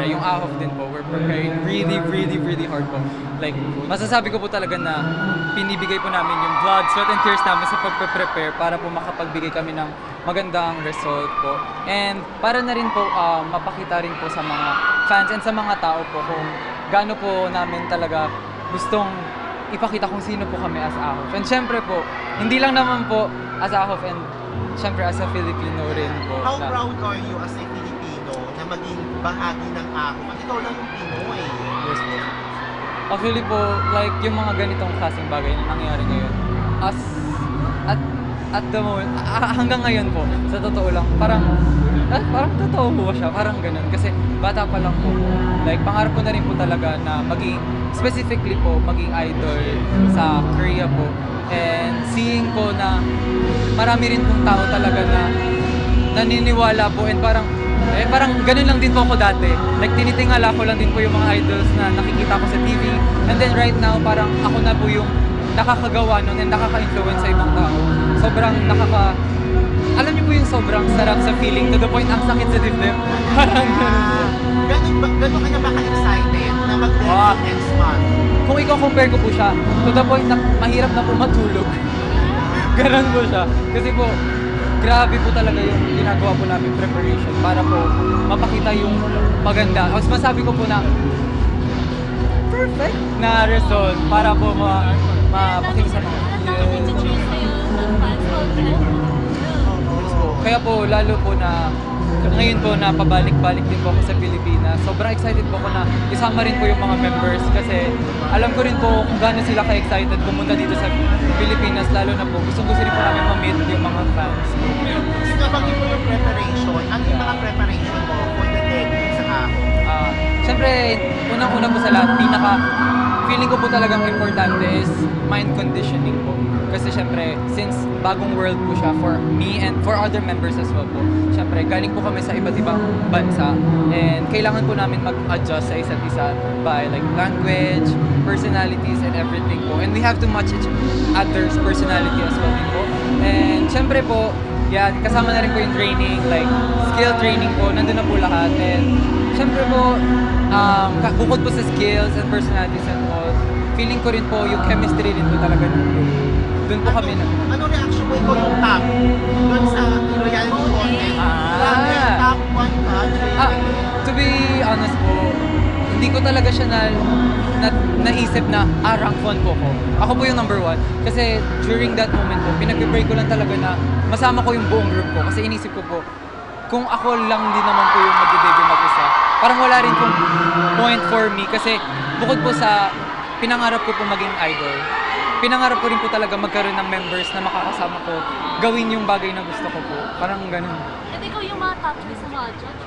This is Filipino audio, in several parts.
yung AHOF din po, we're preparing really hard po. Like, masasabi ko po talaga na pinibigay po namin yung blood, sweat, and tears namin sa pagpe-prepare para po makapagbigay kami ng magandang result po. And para na rin po mapakita rin po sa mga fans and sa mga tao po kung gaano po namin talaga gustong ipakita kung sino po kami as AHOF. And syempre po, hindi lang naman po as AHOF and syempre as a Filipino rin po. How proud are you as a Filipino na maging bahagi ng AHOF? At ikaw lang yung Pinoy. Yes po. Actually po, like yung mga ganitong klaseng bagay na nangyayari ngayon, at the moment, hanggang ngayon po, sa totoo lang, parang totoo po siya, parang ganun. Kasi bata pa lang po, like pangarap ko na rin po talaga na maging, specifically po, maging idol sa Korea po. And seeing po na marami rin pong tao talaga na naniniwala po and parang ganun lang din po ako dati. Like tinitingala ko lang din po yung mga idols na nakikita ko sa TV. And then right now, parang ako na po yung nakakagawa nun and nakaka-influence sa ibang tao. Sobrang alam niyo po yung sobrang sarap sa feeling to the point ang sakit sa dibdib. Parang ganun po. Gano'n ka na ba ka-excited na mag-debut next month? Kung i-compare ko po siya, to the point na mahirap na po matulog. Ganun po siya. Kasi po, grabe po talaga yung ginagawa po namin preparation para po mapakita yung maganda. Mas masabi ko po na perfect na result para po mapakita sa mga. Kaya po, lalo po na ngayon po na pabalik-balik din po ako sa Pilipinas. Sobrang excited po ako na isama rin po yung mga members kasi alam ko rin po kung gaano sila ka-excited pumunta dito sa Pilipinas, lalo na po gusto rin po namin ma-meet yung mga fans. Sinabagin mo yung preparation. Ano yung mga preparation mo for the debut sa AHOF? Siyempre, unang-una po sa lahat, feeling ko po talagang importante is mind conditioning po. Kasi syempre, since bagong world po siya for me and for other members as well po, syempre, galing po kami sa iba't ibang bansa and kailangan po namin mag-adjust sa isa't isa by like language, personalities, and everything po. And we have to match each other's personality as well din po. And syempre po, kasama na rin po yung training, like skill training po, nandun na po lahat. And syempre po, bukod po sa skills and personalities and all, feeling ko rin po yung chemistry rin po talaga ng group. Doon po kami na. Ano reaction mo ikaw yung top? Doon sa reality content? Top 1 country? To be honest po, hindi ko talaga siya naisip na rank 1 po ko. Ako po yung number 1. Kasi during that moment po, pinag-pray ko lang talaga na masama ko yung buong group ko. Kasi inisip ko po, kung ako lang din naman po yung mag-debut mag-isa, parang wala rin pong point for me. Kasi bukod po sa pinangarap ko po maging idol, pinangarap ko rin po talaga magkaroon ng members na makakasama ko, gawin yung bagay na gusto ko po. Parang ganun. At ikaw yung mga top 3 sa mga judge?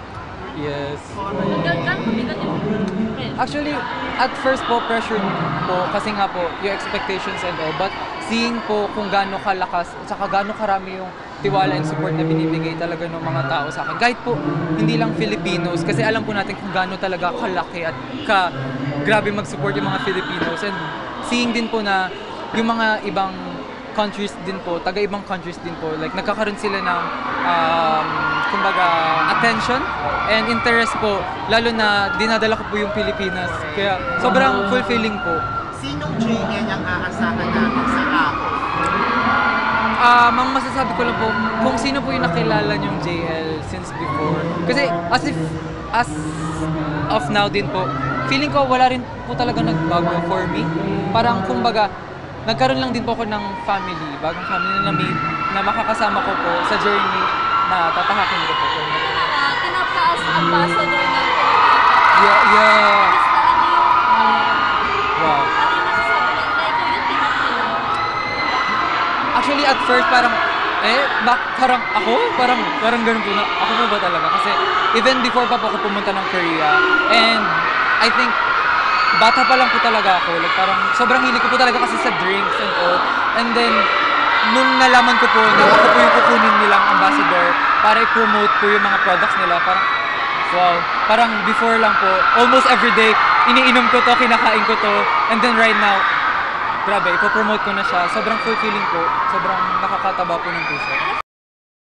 Yes. Gano'n kabigat yung pressure? Actually, at first po, pressure po, kasi nga po, yung expectations and all. But seeing po kung gaano kalakas, at saka gaano karami yung tiwala and support na binibigay talaga ng mga tao sa akin. Kahit po, hindi lang Filipinos, kasi alam po natin kung gaano talaga kalaki at grabe mag-support yung mga Filipinos. And seeing din po na yung mga ibang countries din po, taga-ibang countries din po, like nagkakaroon sila ng kumbaga attention and interest po, lalo na dinadala ko po yung Pilipinas. Kaya sobrang fulfilling po. Sinong JL ang aasahan natin sa AHOF? Ang masasabi ko lang po, kung sino po yung nakilala niyong JL since before. Kasi as of now din po, feeling ko wala rin po talaga nagbago for me. Parang kumbaga, nagkaroon lang din po ako ng family, bagong family na makakasama ko po sa journey na tatahakin ko po. Tinapaas ambassador ng Pilipinas. Yeah. Wow. Ano yung masasabi na ikaw yung tinap nila? Actually, at first, parang ako? Parang ganun po na, ako po ba talaga? Kasi even before pa po ako pumunta ng Korea, and I think, bata pa lang po talaga ako, like parang sobrang hilig ko po talaga kasi sa drinks and all. And then, nung nalaman ko po na ako po yung kukunin nilang ambassador para i-promote po yung mga products nila, parang, wow, parang before lang po, almost everyday, iniinom ko to, kinakain ko to, and then right now, grabe, ipopromote ko na siya. Sobrang fulfilling po, sobrang nakakataba po ng puso.